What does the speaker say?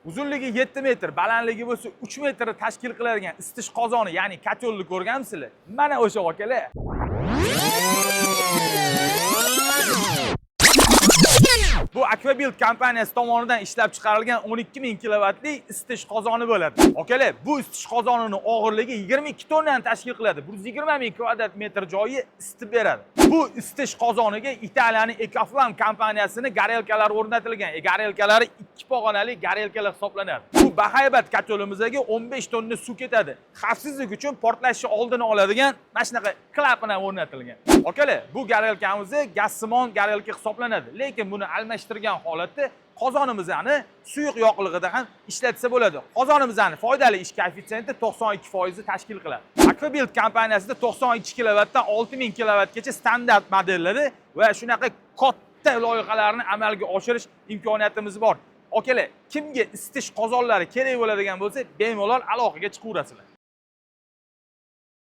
Uzunligi 7 metr, balandligi bo'lsa 3 metrni tashkil qiladigan isitish qozoni, ya'ni kotelni ko'rganmisizlar? Mana o'sha akalar. Bu Aquabuild kompaniyasi tomonidan ishlab chiqarilgan 12000 kilovatli isitish qozoni bo'ladi. Akalar, bu isitish qozonining og'irligi 22 tonnani tashkil qiladi. 120 000 kvadrat metr joyi isitib beradi. Bu isitish qozoniga Italiyaning Ecoflam kompaniyasining garelkalari o'rnatilgan. Garelkalari 2 pog'onali garelkalar hisoblanadi. Bu bahaybat kotelimizga 15 tonna suv ketadi. Xavfsizlik uchun portlashni oldini oladigan mana shunaqa klapan o'rnatilgan. Akalar, bu garelkamiz gazsimon garelka hisoblanadi. Lekin buni almashtirgan holatda qozonimizni suyuq yoqlig'ida ham ishlatsa bo'ladi. Qozonimizni foydali ish koeffitsiyenti 92% tashkil qiladi. Aquabuild kompaniyasida 92 kilovatdan 6000 kilovatgacha standart modellari va shunaqa katta loyihalarni amalga oshirish imkoniyatimiz bor. Akalar, kimga isitish qozonlari kerak bo'ladigan bo'lsa, bemalol aloqaga chiqaverasizlar.